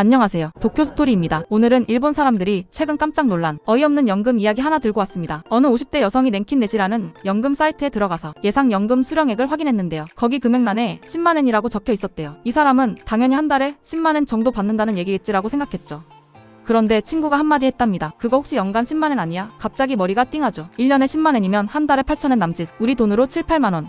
안녕하세요. 도쿄스토리입니다. 오늘은 일본 사람들이 최근 깜짝 놀란 어이없는 연금 이야기 하나 들고 왔습니다. 어느 50대 여성이 랭킨넷이라는 연금 사이트에 들어가서 예상 연금 수령액을 확인했는데요. 거기 금액란에 10만엔이라고 적혀 있었대요. 이 사람은 당연히 한 달에 10만엔 정도 받는다는 얘기겠지라고 생각했죠. 그런데 친구가 한마디 했답니다. 그거 혹시 연간 10만엔 아니야? 갑자기 머리가 띵하죠. 1년에 10만엔이면 한 달에 8천엔 남짓. 우리 돈으로 7, 8만원.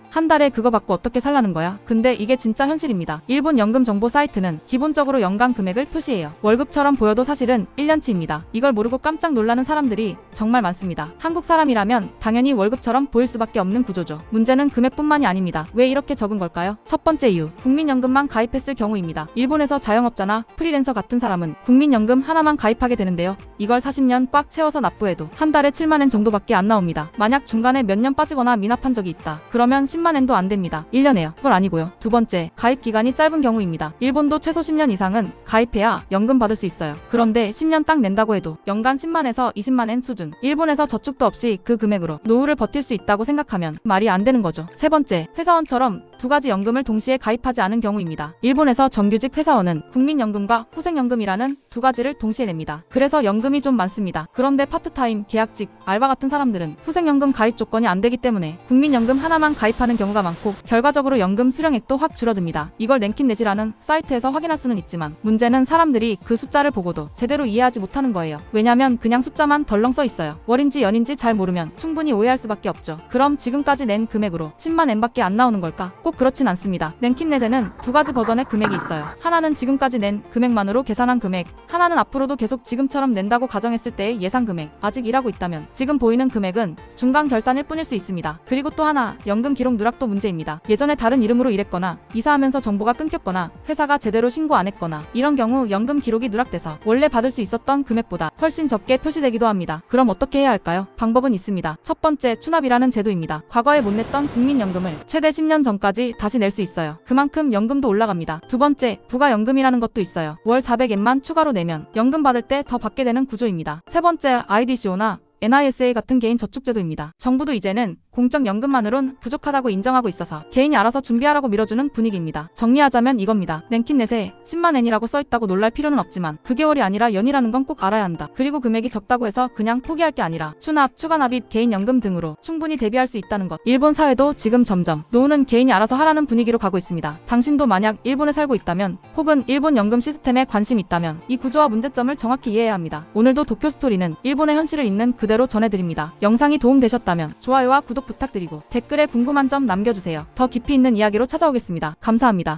한 달에 그거 받고 어떻게 살라는 거야? 근데 이게 진짜 현실입니다. 일본 연금 정보 사이트는 기본적으로 연간 금액을 표시해요. 월급처럼 보여도 사실은 1년치입니다. 이걸 모르고 깜짝 놀라는 사람들이 정말 많습니다. 한국 사람이라면 당연히 월급처럼 보일 수밖에 없는 구조죠. 문제는 금액뿐만이 아닙니다. 왜 이렇게 적은 걸까요? 첫 번째 이유, 국민연금만 가입했을 경우입니다. 일본에서 자영업자나 프리랜서 같은 사람은 국민연금 하나만 가입하게 되는데요. 이걸 40년 꽉 채워서 납부해도 한 달에 7만엔 정도밖에 안 나옵니다. 만약 중간에 몇 년 빠지거나 미납한 적이 있다. 그러면 10만엔도 안 됩니다. 1년에요. 그걸 아니고요. 두 번째, 가입 기간이 짧은 경우입니다. 일본도 최소 10년 이상은 가입해야 연금 받을 수 있어요. 그런데 10년 딱 낸다고 해도 연간 10만에서 20만엔 수준. 일본에서 저축도 없이 그 금액으로 노후를 버틸 수 있다고 생각하면 말이 안 되는 거죠. 세 번째, 회사원처럼 두 가지 연금을 동시에 가입하지 않은 경우입니다. 일본에서 정규직 회사원은 국민연금과 후생연금이라는 두 가지를 동시에 냅니다. 그래서 연금이 좀 많습니다. 그런데 파트타임, 계약직, 알바 같은 사람들은 후생연금 가입 조건이 안 되기 때문에 국민연금 하나만 가입하는 경우가 많고 결과적으로 연금 수령액도 확 줄어듭니다. 이걸 랭킨넷이라는 사이트에서 확인할 수는 있지만 문제는 사람들이 그 숫자를 보고도 제대로 이해하지 못하는 거예요. 왜냐면 그냥 숫자만 덜렁 써 있어요. 월인지 연인지 잘 모르면 충분히 오해할 수밖에 없죠. 그럼 지금까지 낸 금액으로 10만엔밖에 안 나오는 걸까? 꼭 그렇진 않습니다. 랭킨넷에는 두 가지 버전의 금액이 있어요. 하나는 지금까지 낸 금액만으로 계산한 금액, 하나는 앞으로도 계속 지금처럼 낸다고 가정했을 때의 예상 금액. 아직 일하고 있다면 지금 보이는 금액은 중간 결산일 뿐일 수 있습니다. 그리고 또 하나, 연금 기록 누락도 문제입니다. 예전에 다른 이름으로 일했거나 이사하면서 정보가 끊겼거나 회사가 제대로 신고 안 했거나 이런 경우 연금 기록이 누락돼서 원래 받을 수 있었던 금액보다 훨씬 적게 표시되기도 합니다. 그럼 어떻게 해야 할까요? 방법은 있습니다. 첫 번째, 추납이라는 제도입니다. 과거에 못 냈던 국민연금을 최대 10년 전까지 다시 낼 수 있어요. 그만큼 연금도 올라갑니다. 두 번째, 부가연금이라는 것도 있어요. 월 400엔만 추가로 내면 연금 받을 때 더 받게 되는 구조입니다. 세 번째, IDCO나 NISA 같은 개인 저축제도입니다. 정부도 이제는 공적연금만으론 부족하다고 인정하고 있어서 개인이 알아서 준비하라고 밀어주는 분위기입니다. 정리하자면 이겁니다. 랭킨넷에 10만엔이라고 써있다고 놀랄 필요는 없지만 9개월이 아니라 연이라는 건 꼭 알아야 한다. 그리고 금액이 적다고 해서 그냥 포기할 게 아니라 추납, 추가납입, 개인연금 등으로 충분히 대비할 수 있다는 것. 일본 사회도 지금 점점 노후는 개인이 알아서 하라는 분위기로 가고 있습니다. 당신도 만약 일본에 살고 있다면 혹은 일본 연금 시스템에 관심이 있다면 이 구조와 문제점을 정확히 이해해야 합니다. 오늘도 도쿄스토리는 일본의 현실을 있는 그대로 전해드립니다. 영상이 도움되셨다면 좋아요와 구독 부탁드리고 댓글에 궁금한 점 남겨주세요. 더 깊이 있는 이야기로 찾아오겠습니다. 감사합니다.